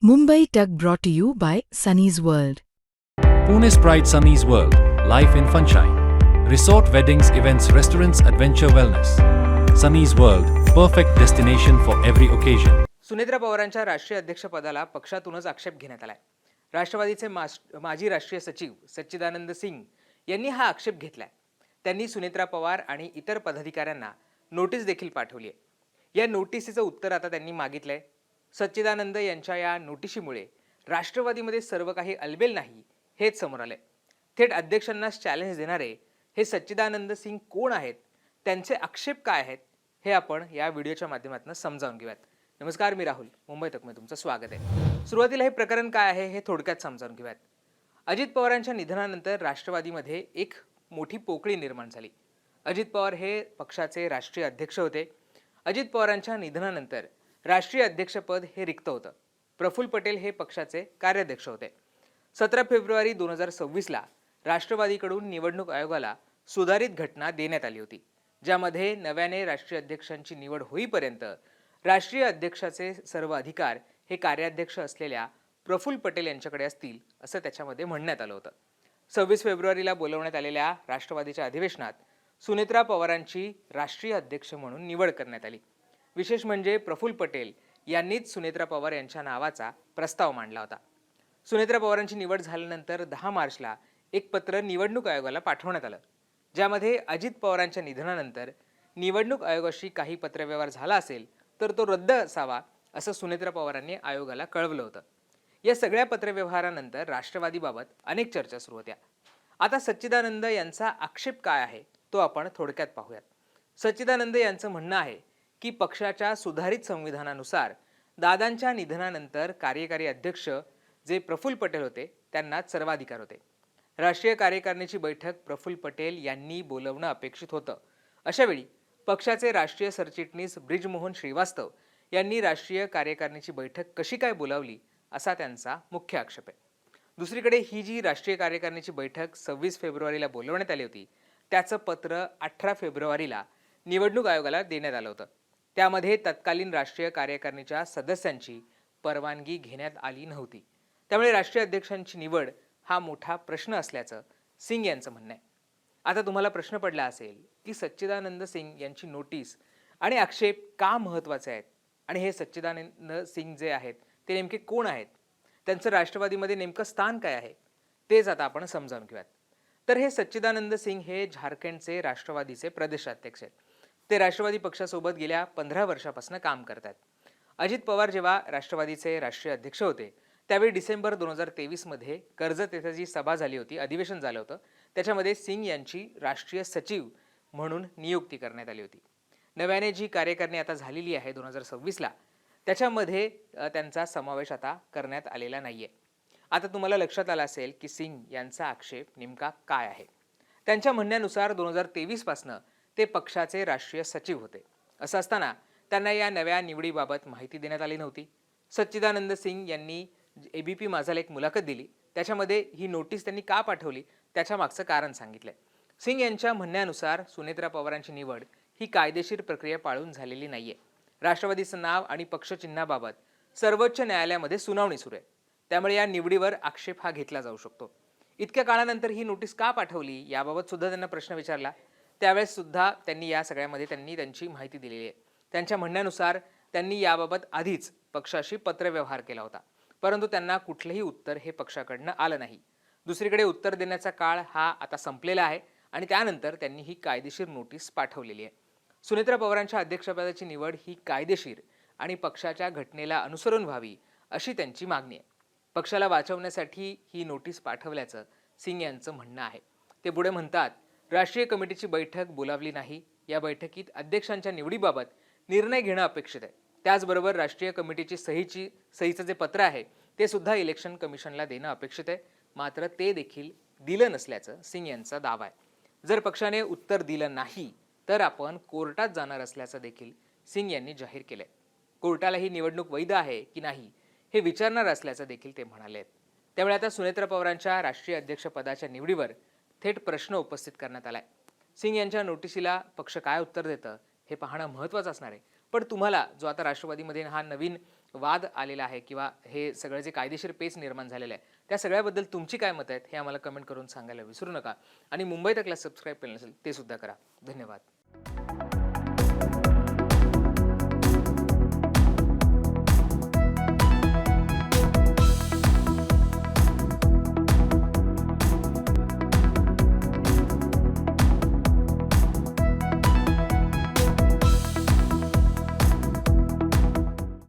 Mumbai Tug brought to you by Sunny's World. Pune's Pride Sunny's World, Life in Funshine. Resort weddings, events, restaurants, adventure wellness. Sunny's World, perfect destination for every occasion. Sunetra पवारांच्या राष्ट्रीय अध्यक्षपदाला पक्षातूनच आक्षेप घेण्यात आलाय. राष्ट्रवादीचे माजी राष्ट्रीय सचिव सच्चिदानंद सिंग यांनी हा आक्षेप घेतलाय. त्यांनी सुनेत्रा पवार आणि इतर पदाधिकाऱ्यांना नोटीस देखील पाठवली आहे. या नोटिसीचं उत्तर आता त्यांनी मागितलंय. सच्चिदानंद यांच्या या नोटिशीमुळे राष्ट्रवादीमध्ये सर्व काही अलबेल नाही हेच समोर आलंय. थेट अध्यक्षांनाच चॅलेंज देणारे हे सच्चिदानंद सिंग कोण आहेत, त्यांचे आक्षेप काय आहेत, हे आपण या व्हिडिओच्या माध्यमातून समजावून घेऊयात. नमस्कार, मी राहुल, मुंबई तकमध्ये तुमचं स्वागत आहे. सुरुवातीला हे प्रकरण काय आहे हे थोडक्यात समजावून घेऊयात. अजित पवारांच्या निधनानंतर राष्ट्रवादीमध्ये एक मोठी पोकळी निर्माण झाली. अजित पवार हे पक्षाचे राष्ट्रीय अध्यक्ष होते. अजित पवारांच्या निधनानंतर राष्ट्रीय अध्यक्षपद हे रिक्त होतं. प्रफुल्ल पटेल हे पक्षाचे कार्याध्यक्ष होते. 17 फेब्रुवारी 2026ला राष्ट्रवादीकडून निवडणूक आयोगाला सुधारित घटना देण्यात आली होती, ज्यामध्ये नव्याने राष्ट्रीय अध्यक्षांची निवड होईपर्यंत राष्ट्रीय अध्यक्षाचे सर्व अधिकार हे कार्याध्यक्ष असलेल्या प्रफुल्ल पटेल यांच्याकडे असतील असं त्याच्यामध्ये म्हणण्यात आलं होतं. 26 फेब्रुवारीला बोलवण्यात आलेल्या राष्ट्रवादीच्या अधिवेशनात सुनेत्रा पवारांची राष्ट्रीय अध्यक्ष म्हणून निवड करण्यात आली. विशेष म्हणजे प्रफुल्ल पटेल यांनीच सुनेत्रा पवार यांच्या नावाचा प्रस्ताव मांडला होता. सुनेत्रा पवारांची निवड झाल्यानंतर 10 मार्चला एक पत्र निवडणूक आयोगाला पाठवण्यात आलं, ज्यामध्ये अजित पवारांच्या निधनानंतर निवडणूक आयोगाशी काही पत्रव्यवहार झाला असेल तर तो रद्द असावा असं सुनेत्रा पवारांनी आयोगाला कळवलं होतं. या सगळ्या पत्रव्यवहारानंतर राष्ट्रवादीबाबत अनेक चर्चा सुरू होत्या. आता सच्चिदानंद यांचा आक्षेप काय आहे तो आपण थोडक्यात पाहूयात. सच्चिदानंद यांचं म्हणणं आहे की पक्षाच्या सुधारित संविधानानुसार दादांच्या निधनानंतर कार्यकारी अध्यक्ष जे प्रफुल्ल पटेल होते त्यांनाच सर्वाधिकार होते. राष्ट्रीय कार्यकारिणीची बैठक प्रफुल्ल पटेल यांनी बोलवणं अपेक्षित होतं. अशावेळी पक्षाचे राष्ट्रीय सरचिटणीस ब्रिजमोहन श्रीवास्तव यांनी राष्ट्रीय कार्यकारिणीची बैठक कशी काय बोलावली असा त्यांचा मुख्य आक्षेप आहे. दुसरीकडे ही जी राष्ट्रीय कार्यकारिणीची बैठक 26 फेब्रुवारीला बोलवण्यात आली होती त्याचं पत्र 18 फेब्रुवारीला निवडणूक आयोगाला देण्यात आलं होतं. त्यामध्ये तत्कालीन राष्ट्रीय कार्यकारिणीच्या सदस्यांची परवानगी घेण्यात आली नव्हती. त्यामुळे राष्ट्रीय अध्यक्षांची निवड हा मोठा प्रश्न असल्याचं सिंग यांचं म्हणणं आहे. आता तुम्हाला प्रश्न पडला असेल की सच्चिदानंद सिंग यांची नोटीस आणि आक्षेप का महत्त्वाचे आहेत आणि हे सच्चिदानंद सिंग जे आहेत ते नेमके कोण आहेत, त्यांचं राष्ट्रवादीमध्ये नेमकं स्थान काय आहे तेच आता आपण समजावून घेऊयात. तर हे सच्चिदानंद सिंग हे झारखंडचे राष्ट्रवादीचे प्रदेशाध्यक्ष आहेत. ते राष्ट्रवादी पक्षासोबत गेल्या 15 वर्षापासून काम करतात. अजित पवार जेव्हा राष्ट्रवादीचे राष्ट्रीय अध्यक्ष होते त्यावेळी डिसेंबर 2023 मध्ये कर्जत येथे जी सभा झाली होती, अधिवेशन झालं होतं, त्याच्यामध्ये सिंग यांची राष्ट्रीय सचिव म्हणून नियुक्ती करण्यात आली होती. नव्याने जी कार्यकारिणी आता झालेली आहे 2026ला त्याच्यामध्ये त्यांचा समावेश आता करण्यात आलेला नाहीये. आता तुम्हाला लक्षात आलं असेल की सिंग यांचा आक्षेप नेमका काय आहे. त्यांच्या म्हणण्यानुसार 2023 पासून ते पक्षाचे राष्ट्रीय सचिव होते. असं असताना त्यांना या नव्या निवडीबाबत माहिती देण्यात आली नव्हती. सच्चिदानंद सिंग यांनी ABP माझाला एक मुलाखत दिली, त्याच्यामध्ये ही नोटीस त्यांनी का पाठवली त्याच्या मागचं कारण सांगितलंय. सिंग यांच्या म्हणण्यानुसार सुनेत्रा पवारांची निवड ही कायदेशीर प्रक्रिया पाळून झालेली नाहीये. राष्ट्रवादीचं नाव आणि पक्षचिन्हाबाबत सर्वोच्च न्यायालयामध्ये सुनावणी सुरू आहे. त्यामुळे या निवडीवर आक्षेप हा घेतला जाऊ शकतो. इतक्या काळानंतर ही नोटीस का पाठवली याबाबत सुद्धा त्यांना प्रश्न विचारला. त्यावेळेस सुद्धा त्यांनी या सगळ्यामध्ये त्यांची माहिती दिलेली आहे. त्यांच्या म्हणण्यानुसार त्यांनी याबाबत आधीच पक्षाशी पत्रव्यवहार केला होता, परंतु त्यांना कुठलंही उत्तर हे पक्षाकडनं आलं नाही. दुसरीकडे उत्तर देण्याचा काळ हा आता संपलेला आहे आणि त्यानंतर त्यांनी ही कायदेशीर नोटीस पाठवलेली आहे. सुनेत्रा पवारांच्या अध्यक्षपदाची निवड ही कायदेशीर आणि पक्षाच्या घटनेला अनुसरून व्हावी अशी त्यांची मागणी आहे. पक्षाला वाचवण्यासाठी ही नोटीस पाठवल्याचं सिंग यांचं म्हणणं आहे. ते पुढे म्हणतात, राष्ट्रीय कमिटीची बैठक बोलावली नाही. या बैठकीत अध्यक्षांच्या निवडीबाबत निर्णय घेणं अपेक्षित आहे. त्याचबरोबर राष्ट्रीय कमिटीची सहीचं जे पत्र आहे ते सुद्धा इलेक्शन कमिशनला देणं अपेक्षित आहे. मात्र ते देखील दिलं नसल्याचं सिंग यांचा दावा आहे. जर पक्षाने उत्तर दिलं नाही तर आपण कोर्टात जाणार असल्याचं देखील सिंग यांनी जाहीर केलंय. कोर्टाला ही निवडणूक वैध आहे की नाही हे विचारणार असल्याचं देखील ते म्हणाले आहेत. त्यामुळे आता सुनेत्रा पवारांच्या राष्ट्रीय अध्यक्षपदाच्या निवडीवर थेट प्रश्न उपस्थित करण्यात आलाय. सिंग यांच्या नोटिसीला पक्ष काय उत्तर देतं हे पाहणं महत्त्वाचं असणार आहे. पण तुम्हाला जो आता राष्ट्रवादीमध्ये हा नवीन वाद आलेला आहे किंवा हे सगळं जे कायदेशीर पेच निर्माण झालेलं आहे त्या सगळ्याबद्दल तुमची काय मतं आहेत हे आम्हाला कमेंट करून सांगायला विसरू नका आणि मुंबई तकला सबस्क्राईब केलं नसेल ते सुद्धा करा. धन्यवाद.